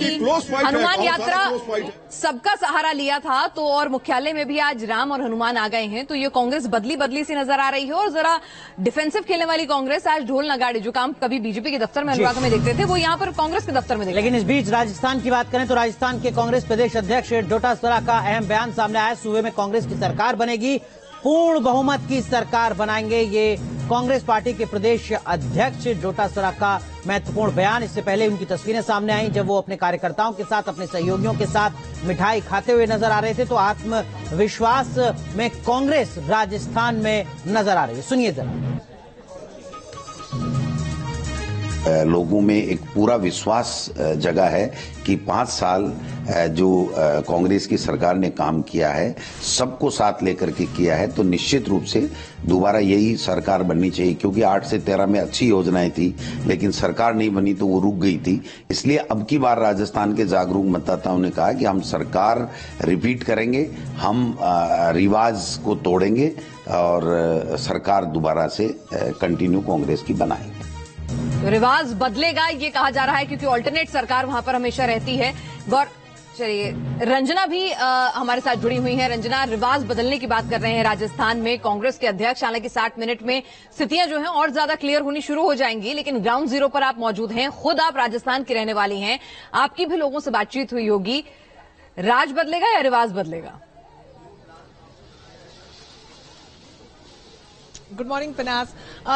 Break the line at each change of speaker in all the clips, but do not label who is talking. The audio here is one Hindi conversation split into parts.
कि हनुमान यात्रा सबका सहारा लिया था, तो और मुख्यालय में भी आज राम और हनुमान आ गए हैं, तो ये कांग्रेस बदली बदली सी नजर आ रही है। और जरा डिफेंसिव खेलने वाली कांग्रेस आज ढोल नगाड़े, जो काम कभी बीजेपी के दफ्तर में अनुराग में देखते थे, वो यहाँ पर कांग्रेस के दफ्तर में देखते।
लेकिन इस बीच राजस्थान की बात करें तो राजस्थान के कांग्रेस प्रदेश अध्यक्ष डोटासरा का अहम बयान सामने आया। सूबे में कांग्रेस की सरकार बनेगी, पूर्ण बहुमत की सरकार बनाएंगे, ये कांग्रेस पार्टी के प्रदेश अध्यक्ष डोटासरा का महत्वपूर्ण बयान। इससे पहले उनकी तस्वीरें सामने आई जब वो अपने कार्यकर्ताओं के साथ, अपने सहयोगियों के साथ मिठाई खाते हुए नजर आ रहे थे। तो आत्मविश्वास में कांग्रेस राजस्थान में नजर आ रही है, सुनिए जरा।
लोगों में एक पूरा विश्वास जगा है कि 5 साल जो कांग्रेस की सरकार ने काम किया है, सबको साथ लेकर के किया है, तो निश्चित रूप से दोबारा यही सरकार बननी चाहिए। क्योंकि 8 से 13 में अच्छी योजनाएं थी, लेकिन सरकार नहीं बनी तो वो रुक गई थी। इसलिए अब की बार राजस्थान के जागरूक मतदाताओं ने कहा कि हम सरकार रिपीट करेंगे, हम रिवाज को तोड़ेंगे और सरकार दोबारा से कंटिन्यू कांग्रेस की बनाएंगे।
रिवाज बदलेगा ये कहा जा रहा है, क्योंकि ऑल्टरनेट सरकार वहां पर हमेशा रहती है। गौर चलिए, रंजना भी हमारे साथ जुड़ी हुई है। रंजना, रिवाज बदलने की बात कर रहे हैं राजस्थान में कांग्रेस के अध्यक्ष। हालांकि 60 मिनट में स्थितियां जो हैं और ज्यादा क्लियर होनी शुरू हो जाएंगी, लेकिन ग्राउंड जीरो पर आप मौजूद हैं, खुद आप राजस्थान की रहने वाली हैं, आपकी भी लोगों से बातचीत हुई होगी। राज बदलेगा या रिवाज बदलेगा?
Good morning Pinaz.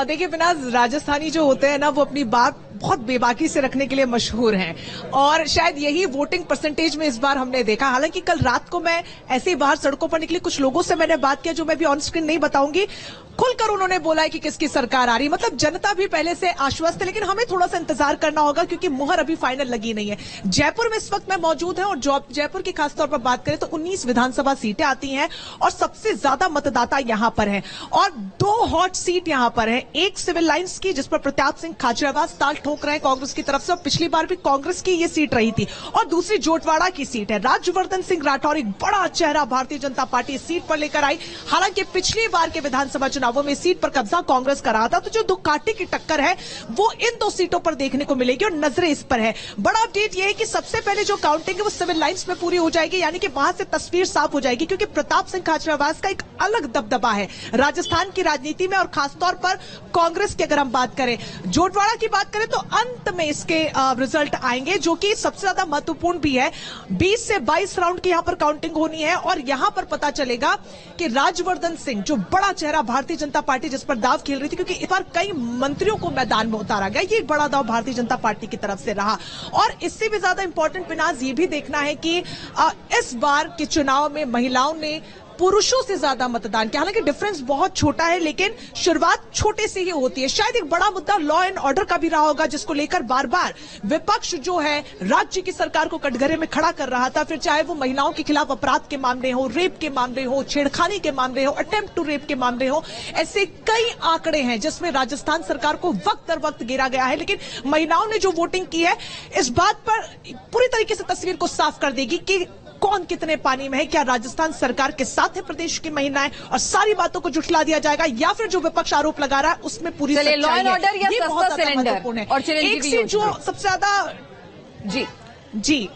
देखिए पिनाज, राजस्थानी जो होते हैं ना, वो अपनी बात बहुत बेबाकी से रखने के लिए मशहूर हैं, और शायद यही वोटिंग परसेंटेज में इस बार हमने देखा। हालांकि कल रात को मैं ऐसे ही बाहर सड़कों पर निकली, कुछ लोगों से मैंने बात किया, जो मैं भी ऑन स्क्रीन नहीं बताऊंगी। खुलकर उन्होंने बोला है कि किसकी सरकार आ रही, मतलब जनता भी पहले से आश्वस्त है, लेकिन हमें थोड़ा सा इंतजार करना होगा, क्योंकि मुहर अभी फाइनल लगी नहीं है। जयपुर में इस वक्त मैं मौजूद है, और जयपुर की खासतौर पर बात करें तो 19 विधानसभा सीटें आती हैं, और सबसे ज्यादा मतदाता यहां पर हैं, और 2 हॉट सीट यहां पर है। एक सिविल लाइन्स की, जिस पर प्रताप सिंह खाचरियावास ताल ठोक रहे हैं कांग्रेस की तरफ से, और पिछली बार भी कांग्रेस की ये सीट रही थी, और दूसरी जोटवाड़ा की सीट है। राज्यवर्धन सिंह राठौर, एक बड़ा चेहरा भारतीय जनता पार्टी इस सीट पर लेकर आई। हालांकि पिछली बार के विधानसभा चुनावों में सीट पर कब्जा कांग्रेस का रहा था, तो जो 2 कांटे की टक्कर है वो इन 2 सीटों पर देखने को मिलेगी, और नजरें इस पर है। बड़ा अपडेट यह है कि सबसे पहले जो काउंटिंग है वो सिविल लाइन्स में पूरी हो जाएगी, यानी कि वहां से तस्वीर साफ हो जाएगी, क्योंकि प्रताप सिंह खाचरियावास का एक अलग दबदबा है राजस्थान की राजनीति में, और खासतौर पर कांग्रेस की अगर हम बात करें। जोटवाड़ा की बात करें तो अंत में इसके रिजल्ट आएंगे, जो कि सबसे ज्यादा महत्वपूर्ण भी है। 20 से 22 राउंड की यहां पर काउंटिंग होनी है, और यहां पर पता चलेगा कि राज्यवर्धन सिंह, जो बड़ा चेहरा भारतीय जनता पार्टी जिस पर दाव खेल रही थी, क्योंकि इस बार कई मंत्रियों को मैदान में उतारा गया, ये एक बड़ा दाव भारतीय जनता पार्टी की तरफ से रहा। और इससे भी ज्यादा इंपॉर्टेंट पिनाज ये भी देखना है कि इस बार के चुनाव में महिलाओं ने पुरुषों से ज्यादा मतदान किया। हालांकि डिफरेंस बहुत छोटा है, लेकिन शुरुआत छोटे से ही होती है। शायद एक बड़ा मुद्दा लॉ एंड ऑर्डर का भी रहा होगा, जिसको लेकर बार बार विपक्ष जो है राज्य की सरकार को कटघरे में खड़ा कर रहा था, फिर चाहे वो महिलाओं के खिलाफ अपराध के मामले हो, रेप के मामले हो, छेड़खानी के मामले हो, अटेम्प्ट टू रेप के मामले हो। ऐसे कई आंकड़े हैं जिसमें राजस्थान सरकार को वक्त दर वक्त गिरा गया है, लेकिन महिलाओं ने जो वोटिंग की है इस बात पर पूरी तरीके से तस्वीर को साफ कर देगी कि कौन कितने पानी में है। क्या राजस्थान सरकार के साथ है प्रदेश की महिलाएं, और सारी बातों को झुठला दिया जाएगा, या फिर जो विपक्ष आरोप लगा रहा है उसमें पूरी
लॉ एंड ऑर्डर या सस्ता सिलेंडर और
एक से जो सबसे ज्यादा जी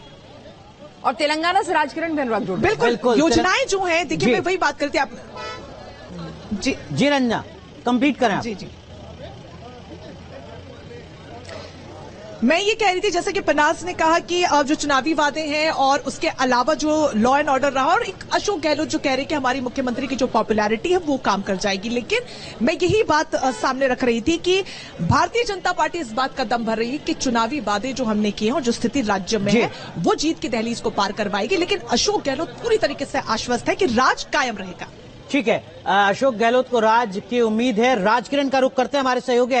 और तेलंगाना से राजकिरण बेनराग जोड़
बिल्कुल योजनाएं जो है, देखिए मैं वही बात करती हूं आप
जी रंजना कंप्लीट करें।
जी मैं ये कह रही थी, जैसे कि पनास ने कहा कि जो चुनावी वादे हैं और उसके अलावा जो लॉ एंड ऑर्डर रहा, और एक अशोक गहलोत जो कह रहे कि हमारी मुख्यमंत्री की जो पॉपुलैरिटी है वो काम कर जाएगी। लेकिन मैं यही बात सामने रख रही थी कि भारतीय जनता पार्टी इस बात का दम भर रही है कि चुनावी वादे जो हमने किए हैं और जो स्थिति राज्य में है वो जीत की दहलीज को पार करवाएगी। लेकिन अशोक गहलोत पूरी तरीके से आश्वस्त है कि राज कायम रहेगा।
ठीक है, अशोक गहलोत को राज की उम्मीद है। राजकिरण का रुख करते हैं हमारे सहयोगी